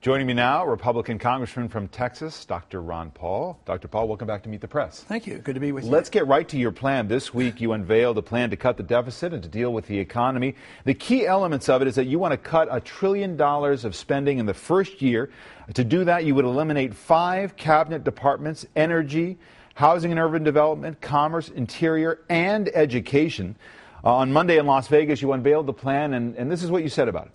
Joining me now, Republican Congressman from Texas, Dr. Ron Paul. Dr. Paul, welcome back to Meet the Press. Thank you. Good to be with you. Let's get right to your plan. This week, you unveiled a plan to cut the deficit and to deal with the economy. The key elements of it is that you want to cut $1 trillion of spending in the first year. To do that, you would eliminate 5 cabinet departments: energy, housing and urban development, commerce, interior, and education. On Monday in Las Vegas, you unveiled the plan, and this is what you said about it.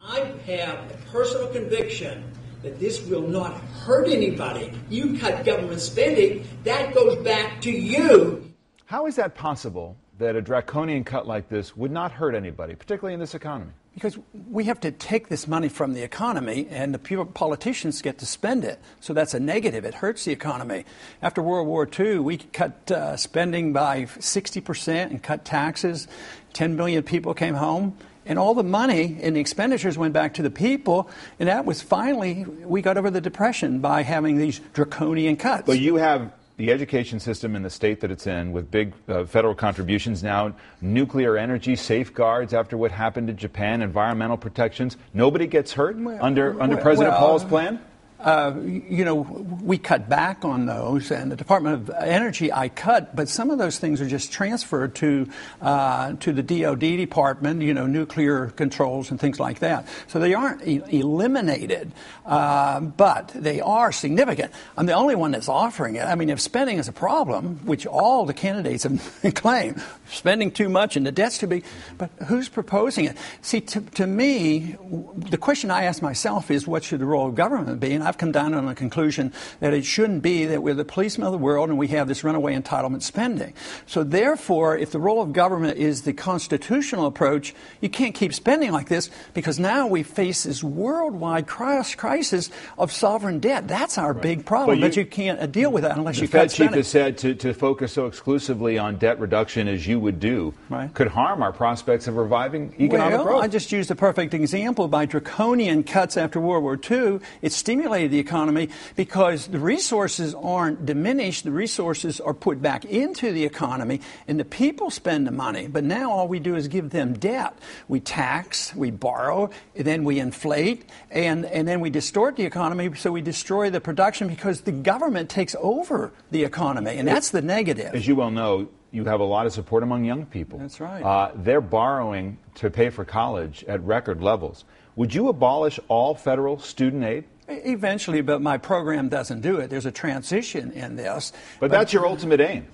I have a personal conviction that this will not hurt anybody. You cut government spending, that goes back to you. How is that possible that a draconian cut like this would not hurt anybody, particularly in this economy? Because we have to take this money from the economy, and the politicians get to spend it. So that's a negative. It hurts the economy. After World War II, we cut spending by 60% and cut taxes. 10 million people came home. And all the money and the expenditures went back to the people, and that was finally, we got over the Depression by having these draconian cuts. But you have the education system in the state that it's in with big federal contributions now, nuclear energy safeguards after what happened in Japan, environmental protections. Nobody gets hurt under President Paul's plan? We cut back on those, and the Department of Energy I cut, but some of those things are just transferred to the DOD department, nuclear controls and things like that. So they aren't eliminated, but they are significant. I'm the only one that's offering it. I mean, if spending is a problem, which all the candidates have claimed, spending too much and the debt's too big, but who's proposing it? See, to me, the question I ask myself is, what should the role of government be? And I've come down on the conclusion that it shouldn't be that we're the policemen of the world and we have this runaway entitlement spending. So therefore, if the role of government is the constitutional approach, you can't keep spending like this, because now we face this worldwide crisis of sovereign debt. That's our big problem, but you can't deal with that unless you cut spending. The Fed chief has said to focus so exclusively on debt reduction as you would do could harm our prospects of reviving economic growth. I just used a perfect example. By draconian cuts after World War II, it stimulated the economy because the resources aren't diminished. The resources are put back into the economy, and the people spend the money. But now all we do is give them debt. We tax, we borrow, and then we inflate, and then we distort the economy, so we destroy the production because the government takes over the economy, and that's the negative. As you well know, you have a lot of support among young people. That's right. They're borrowing to pay for college at record levels. Would you abolish all federal student aid? Eventually, but my program doesn't do it. There's a transition in this. But that's your ultimate aim.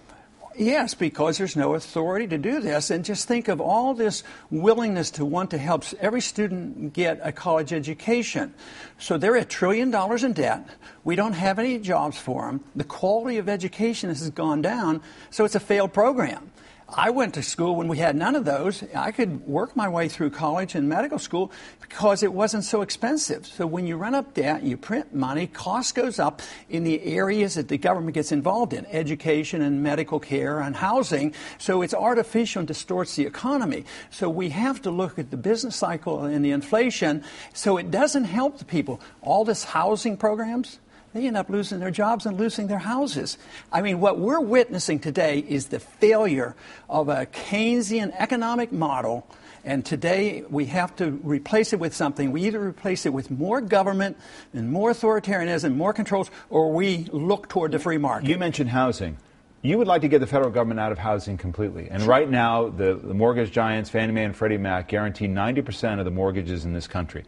Yes, because there's no authority to do this. And just think of all this willingness to want to help every student get a college education. So they're $1 trillion in debt. We don't have any jobs for them. The quality of education has gone down, so it's a failed program. I went to school when we had none of those. I could work my way through college and medical school because it wasn't so expensive. So when you run up debt, you print money, cost goes up in the areas that the government gets involved in, education and medical care and housing. So it's artificial and distorts the economy. So we have to look at the business cycle and the inflation, so it doesn't help the people. All this housing programs, they end up losing their jobs and losing their houses. I mean, what we're witnessing today is the failure of a Keynesian economic model. And today we have to replace it with something. We either replace it with more government and more authoritarianism, more controls, or we look toward the free market. You mentioned housing. You would like to get the federal government out of housing completely. And right now, the mortgage giants, Fannie Mae and Freddie Mac, guarantee 90% of the mortgages in this country.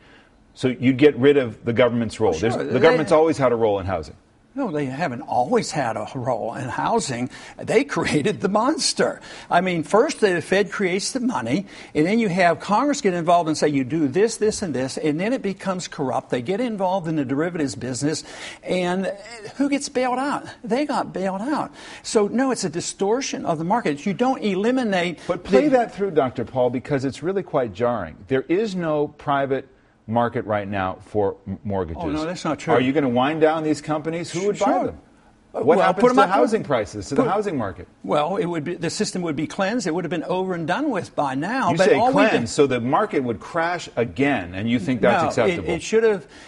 So you'd get rid of the government's role. Well, sure. The government's always had a role in housing. No, they haven't always had a role in housing. They created the monster. I mean, first the Fed creates the money, and then you have Congress get involved and say, you do this, this, and this, and then it becomes corrupt. They get involved in the derivatives business, and who gets bailed out? They got bailed out. So, no, it's a distortion of the market. You don't eliminate... But play that through, Dr. Paul, because it's really quite jarring. There is no private market right now for mortgages. Oh, no, that's not true. Are you going to wind down these companies? Who would buy them? What happens to the housing prices, to the housing market? Well, the system would be cleansed. It would have been over and done with by now. You say cleansed, so the market would crash again, and you think that's acceptable?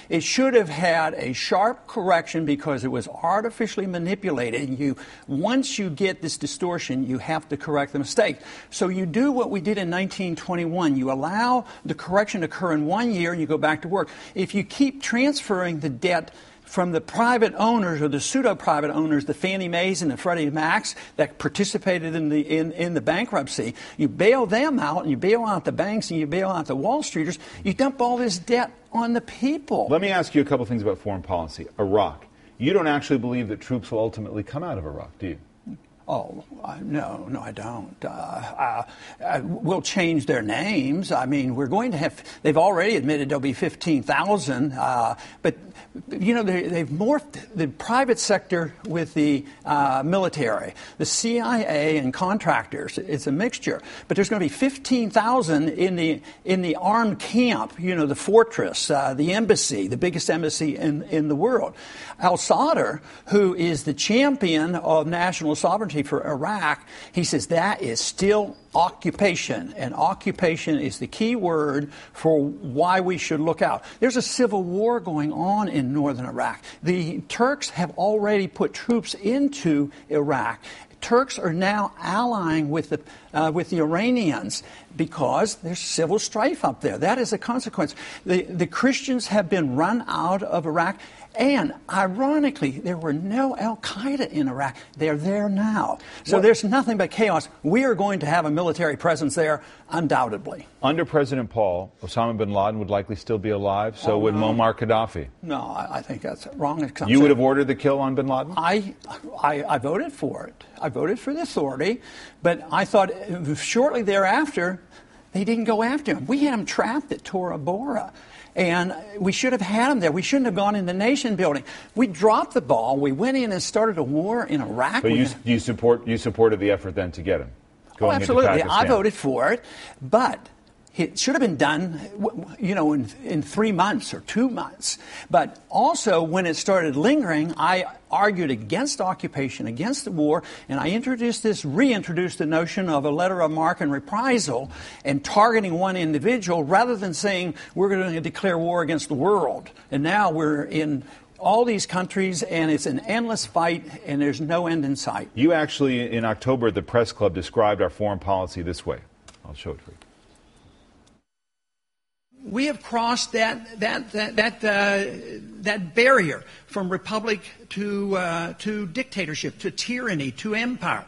It should have had a sharp correction because it was artificially manipulated. Once you get this distortion, you have to correct the mistake. So you do what we did in 1921. You allow the correction to occur in 1 year, and you go back to work. If you keep transferring the debt from the private owners or the pseudo-private owners, the Fannie Mae's and the Freddie Macs that participated in the bankruptcy, you bail them out, and you bail out the banks, and you bail out the Wall Streeters. You dump all this debt on the people. Let me ask you a couple things about foreign policy. Iraq. You don't actually believe that troops will ultimately come out of Iraq, do you? Oh, no, I don't. We'll change their names. I mean, we're going to have, they've already admitted there'll be 15,000, but, you know, they've morphed the private sector with the military, the CIA and contractors. It's a mixture. But there's going to be 15,000 in the armed camp, you know, the fortress, the embassy, the biggest embassy in the world. Al-Sadr, who is the champion of national sovereignty for Iraq, he says that is still occupation, and occupation is the key word for why we should look out. There's a civil war going on in northern Iraq. The Turks have already put troops into Iraq. Turks are now allying with the Iranians because there's civil strife up there. That is a consequence. The Christians have been run out of Iraq. And ironically, there were no al-Qaeda in Iraq. They're there now. So there's nothing but chaos. We are going to have a military presence there, undoubtedly. Under President Paul, Osama bin Laden would likely still be alive. So would Muammar Gaddafi. No, I think that's wrong. You would have ordered the kill on bin Laden? I voted for it. I voted for the authority. But I thought shortly thereafter, they didn't go after him. We had him trapped at Tora Bora. And we should have had him there. We shouldn't have gone in the nation building. We dropped the ball. We went in and started a war in Iraq. But you supported the effort then to get him? Oh, absolutely. I voted for it. But it should have been done, you know, in 3 months or 2 months. But also, when it started lingering, I argued against occupation, against the war, and I reintroduced the notion of a letter of marque and reprisal and targeting one individual rather than saying we're going to declare war against the world. And now we're in all these countries, and it's an endless fight, and there's no end in sight. You actually, in October at the Press Club, described our foreign policy this way. I'll show it for you. We have crossed that barrier from republic to dictatorship, to tyranny, to empire.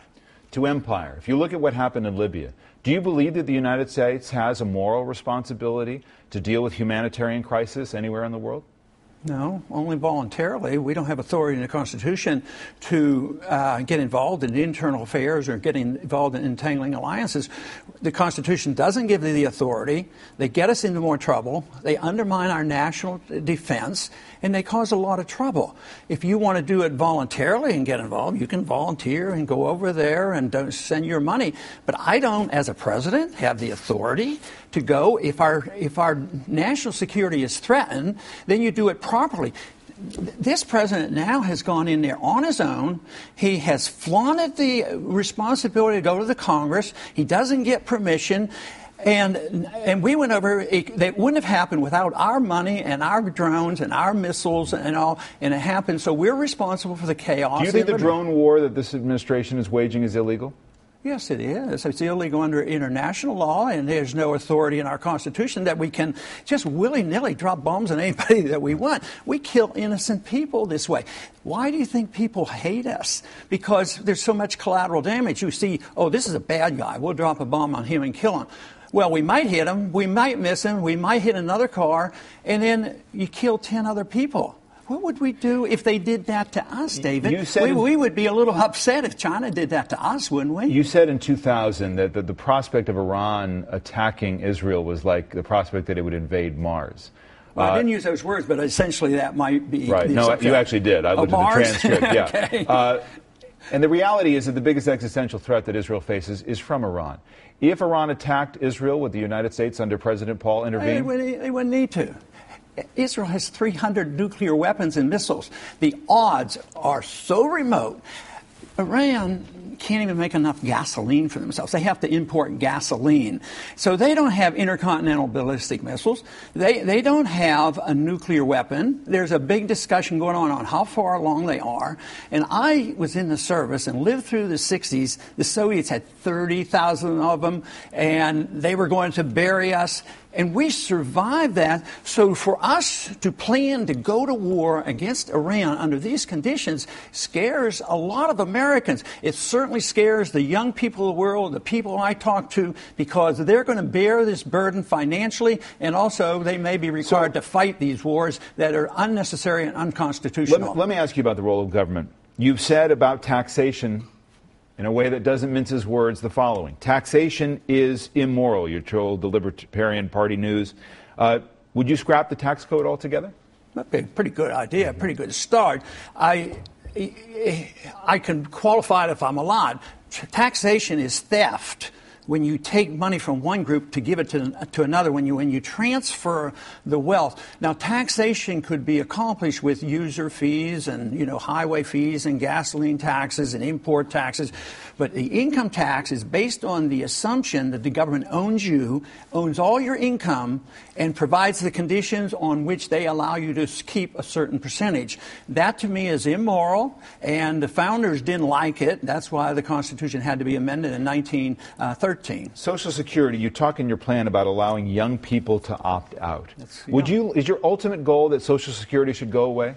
To empire. If you look at what happened in Libya, do you believe that the United States has a moral responsibility to deal with humanitarian crisis anywhere in the world? No, only voluntarily. We don't have authority in the Constitution to get involved in internal affairs or get involved in entangling alliances. The Constitution doesn't give the authority. They get us into more trouble. They undermine our national defense, and they cause a lot of trouble. If you want to do it voluntarily and get involved, you can volunteer and go over there and don't send your money. But I don't, as a president, have the authority to go. If our national security is threatened, then you do it properly. This president now has gone in there on his own. He has flaunted the responsibility to go to the Congress. He doesn't get permission. And we went over, that wouldn't have happened without our money and our drones and our missiles and all, and it happened. So we're responsible for the chaos. Do you think the drone war that this administration is waging is illegal? Yes, it is. It's illegal under international law, and there's no authority in our Constitution that we can just willy-nilly drop bombs on anybody that we want. We kill innocent people this way. Why do you think people hate us? Because there's so much collateral damage. You see, oh, this is a bad guy. We'll drop a bomb on him and kill him. Well, we might hit him, we might miss him, we might hit another car, and then you kill 10 other people. What would we do if they did that to us, David? We would be a little upset if China did that to us, wouldn't we? You said in 2000 that the prospect of Iran attacking Israel was like the prospect that it would invade Mars. Well, I didn't use those words, but essentially that might be... Right. No, you actually did. I looked at the transcript. Yeah. Okay. And the reality is that the biggest existential threat that Israel faces is from Iran. If Iran attacked Israel, would the United States under President Paul intervene? They wouldn't need to. Israel has 300 nuclear weapons and missiles. The odds are so remote. Iran can't even make enough gasoline for themselves. They have to import gasoline. So they don't have intercontinental ballistic missiles. They don't have a nuclear weapon. There's a big discussion going on how far along they are. And I was in the service and lived through the 60s. The Soviets had 30,000 of them, and they were going to bury us. And we survived that. So for us to plan to go to war against Iran under these conditions scares a lot of Americans. It certainly scares the young people of the world, the people I talk to, because they're going to bear this burden financially, and also they may be required to fight these wars that are unnecessary and unconstitutional. Let me ask you about the role of government. You've said about taxation, in a way that doesn't mince his words, the following. Taxation is immoral, you're told the Libertarian Party News. Would you scrap the tax code altogether? That'd be a pretty good idea, a pretty good start. I can qualify it if I'm allowed. Taxation is theft. When you take money from one group to give it to another, when you transfer the wealth. Now, taxation could be accomplished with user fees and, highway fees and gasoline taxes and import taxes. But the income tax is based on the assumption that the government owns you, owns all your income, and provides the conditions on which they allow you to keep a certain percentage. That, to me, is immoral, and the founders didn't like it. That's why the Constitution had to be amended in 1913. Social Security, you talk in your plan about allowing young people to opt out. Is your ultimate goal that Social Security should go away?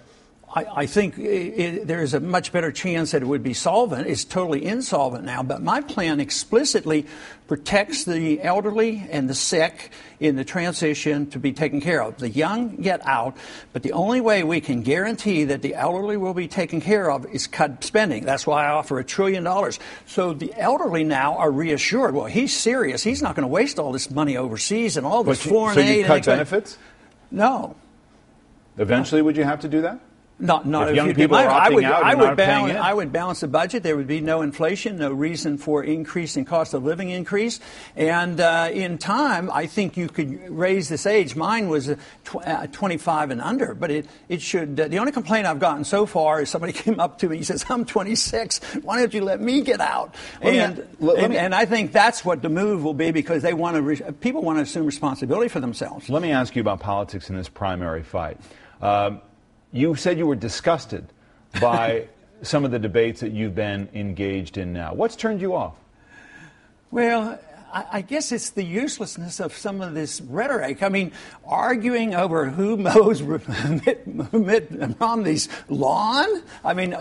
I think there's a much better chance that it would be solvent. It's totally insolvent now. But my plan explicitly protects the elderly and the sick in the transition to be taken care of. The young get out, but the only way we can guarantee that the elderly will be taken care of is cut spending. That's why I offer $1 trillion. So the elderly now are reassured. Well, he's serious. He's not going to waste all this money overseas and all this foreign aid. So you cut benefits? No. Eventually, would you have to do that? Not if young people are opting out, I would balance the budget. There would be no inflation, no reason for increase in cost of living increase. And in time, I think you could raise this age. Mine was 25 and under, but it should. The only complaint I've gotten so far is somebody came up to me and says, "I'm 26. Why don't you let me get out?" And I think that's what the move will be, because they want people want to assume responsibility for themselves. Let me ask you about politics in this primary fight. You said you were disgusted by some of the debates that you've been engaged in now. What's turned you off? Well, I guess it's the uselessness of some of this rhetoric. I mean, arguing over who mows Mitt Romney's lawn? I mean,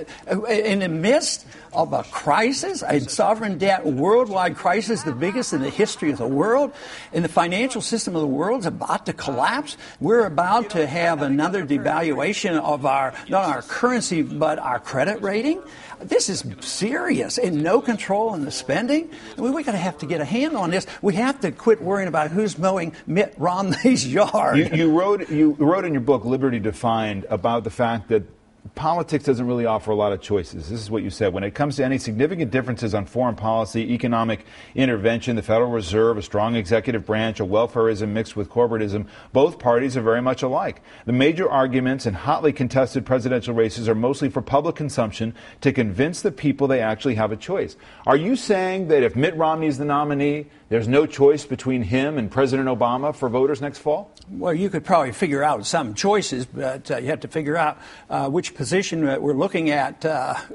in the midst of a crisis, a sovereign debt worldwide crisis, the biggest in the history of the world, and the financial system of the world is about to collapse. We're about to have another devaluation of not our currency, but our credit rating. This is serious, and no control in the spending. I mean, we're going to have to get a hand on this. We have to quit worrying about who's mowing Mitt Romney's yard. You wrote in your book, Liberty Defined, about the fact that politics doesn't really offer a lot of choices. This is what you said. When it comes to any significant differences on foreign policy, economic intervention, the Federal Reserve, a strong executive branch, a welfareism mixed with corporatism, both parties are very much alike. The major arguments in hotly contested presidential races are mostly for public consumption to convince the people they actually have a choice. Are you saying that if Mitt Romney is the nominee, there's no choice between him and President Obama for voters next fall? Well, you could probably figure out some choices, but you have to figure out which position that we're looking at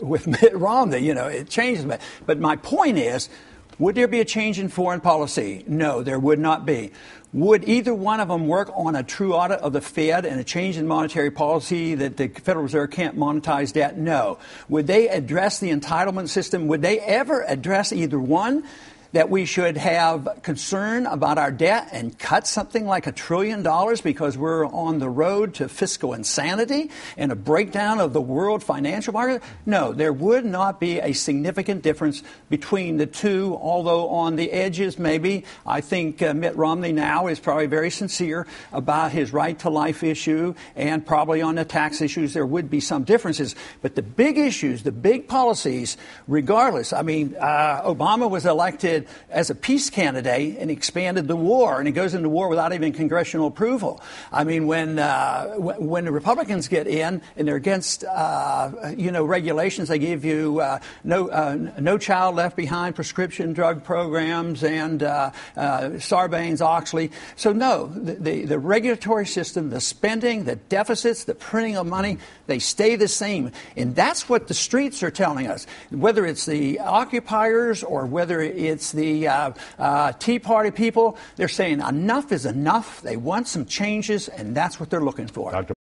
with Mitt Romney. It changes. But my point is, would there be a change in foreign policy? No, there would not be. Would either one of them work on a true audit of the Fed and a change in monetary policy that the Federal Reserve can't monetize debt? No. Would they address the entitlement system? Would they ever address either one? That we should have concern about our debt and cut something like $1 trillion because we're on the road to fiscal insanity and a breakdown of the world financial market? No, there would not be a significant difference between the two, although on the edges maybe. I think Mitt Romney now is probably very sincere about his right to life issue, and probably on the tax issues there would be some differences. But the big issues, the big policies, regardless, I mean, Obama was elected as a peace candidate and expanded the war, and he goes into war without even congressional approval. I mean, when the Republicans get in and they're against regulations, they give you no child left behind prescription drug programs and Sarbanes-Oxley. So no, the regulatory system, the spending, the deficits, the printing of money, they stay the same. And that's what the streets are telling us. Whether it's the occupiers or whether it's the Tea Party people, they're saying enough is enough. They want some changes, and that's what they're looking for. Dr.